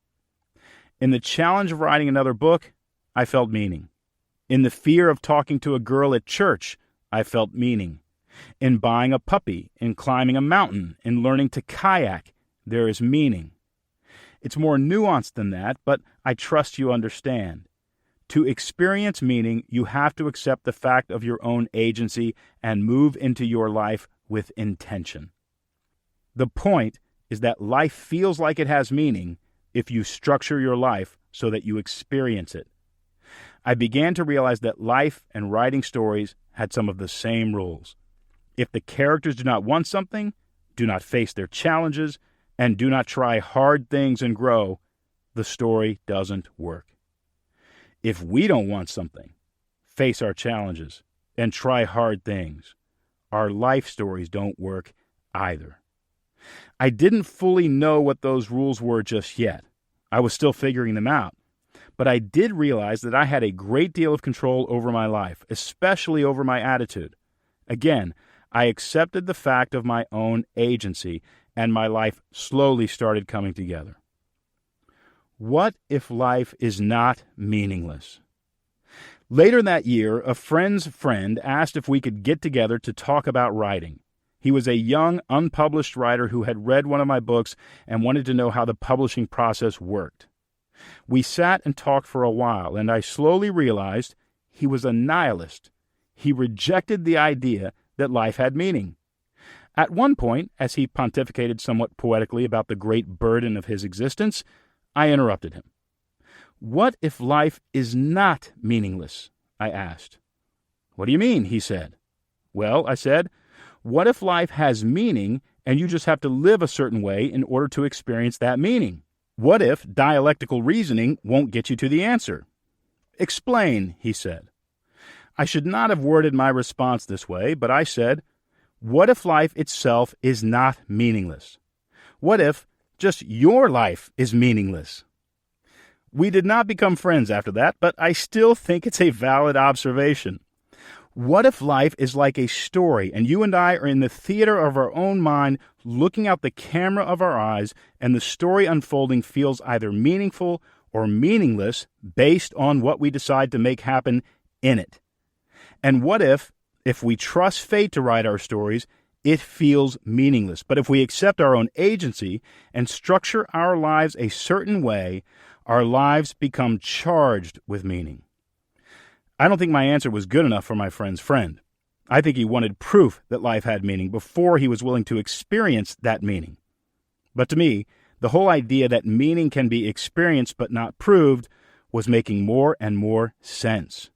In the challenge of writing another book, I felt meaning. In the fear of talking to a girl at church, I felt meaning. In buying a puppy, in climbing a mountain, in learning to kayak, there is meaning. It's more nuanced than that, but I trust you understand. To experience meaning, you have to accept the fact of your own agency and move into your life with intention. The point is that life feels like it has meaning if you structure your life so that you experience it. I began to realize that life and writing stories had some of the same rules. If the characters do not want something, do not face their challenges, and do not try hard things and grow, the story doesn't work. If we don't want something, face our challenges, and try hard things, our life stories don't work either. I didn't fully know what those rules were just yet. I was still figuring them out. But I did realize that I had a great deal of control over my life, especially over my attitude. Again, I accepted the fact of my own agency, and my life slowly started coming together. What if life is not meaningless? Later that year, a friend's friend asked if we could get together to talk about writing. He was a young, unpublished writer who had read one of my books and wanted to know how the publishing process worked. We sat and talked for a while, and I slowly realized he was a nihilist. He rejected the idea that life had meaning. At one point, as he pontificated somewhat poetically about the great burden of his existence, I interrupted him. "What if life is not meaningless?" I asked. "What do you mean?" he said. "Well," I said, "what if life has meaning and you just have to live a certain way in order to experience that meaning? What if dialectical reasoning won't get you to the answer?" "Explain," he said. I should not have worded my response this way, but I said, what if life itself is not meaningless? What if just your life is meaningless? We did not become friends after that, but I still think it's a valid observation. What if life is like a story and you and I are in the theater of our own mind looking out the camera of our eyes and the story unfolding feels either meaningful or meaningless based on what we decide to make happen in it? And what if we trust fate to write our stories, it feels meaningless? But if we accept our own agency and structure our lives a certain way, our lives become charged with meaning. I don't think my answer was good enough for my friend's friend. I think he wanted proof that life had meaning before he was willing to experience that meaning. But to me, the whole idea that meaning can be experienced but not proved was making more and more sense.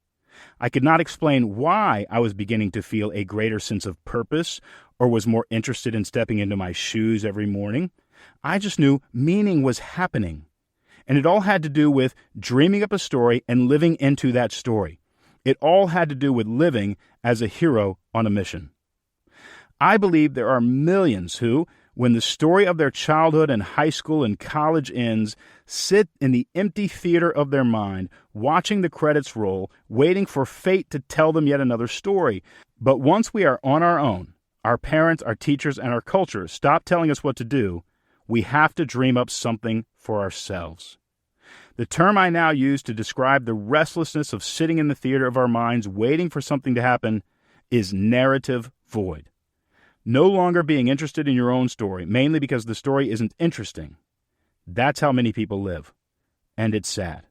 I could not explain why I was beginning to feel a greater sense of purpose or was more interested in stepping into my shoes every morning. I just knew meaning was happening. And it all had to do with dreaming up a story and living into that story. It all had to do with living as a hero on a mission. I believe there are millions who, when the story of their childhood and high school and college ends, sit in the empty theater of their mind, watching the credits roll, waiting for fate to tell them yet another story. But once we are on our own, our parents, our teachers, and our culture stop telling us what to do, we have to dream up something for ourselves. The term I now use to describe the restlessness of sitting in the theater of our minds waiting for something to happen is narrative void. No longer being interested in your own story, mainly because the story isn't interesting. That's how many people live. And it's sad.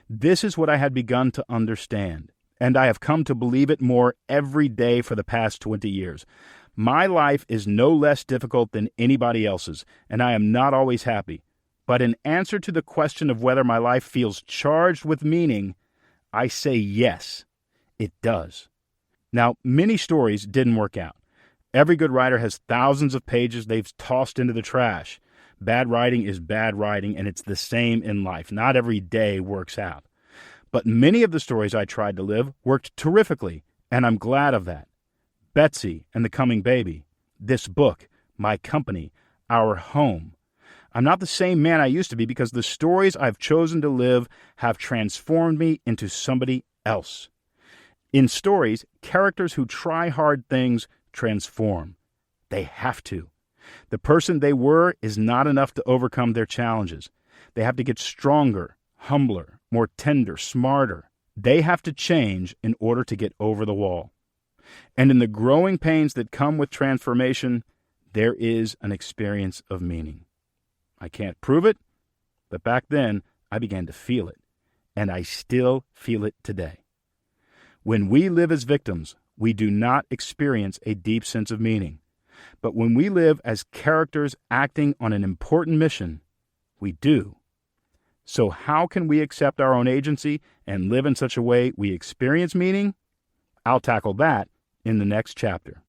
This is what I had begun to understand, and I have come to believe it more every day for the past 20 years. My life is no less difficult than anybody else's, and I am not always happy. But in answer to the question of whether my life feels charged with meaning, I say yes, it does. Now, many stories didn't work out. Every good writer has thousands of pages they've tossed into the trash. Bad writing is bad writing, and it's the same in life. Not every day works out. But many of the stories I tried to live worked terrifically, and I'm glad of that. Betsy and the Coming Baby, this book, my company, our home. I'm not the same man I used to be because the stories I've chosen to live have transformed me into somebody else. In stories, characters who try hard things transform. They have to. The person they were is not enough to overcome their challenges. They have to get stronger, humbler, more tender, smarter. They have to change in order to get over the wall. And in the growing pains that come with transformation, there is an experience of meaning. I can't prove it, but back then I began to feel it, and I still feel it today. When we live as victims, we do not experience a deep sense of meaning. But when we live as characters acting on an important mission, we do. So how can we accept our own agency and live in such a way we experience meaning? I'll tackle that in the next chapter.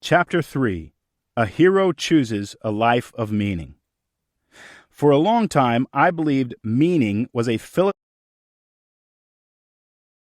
Chapter 3. A Hero Chooses a Life of Meaning. For a long time, I believed meaning was a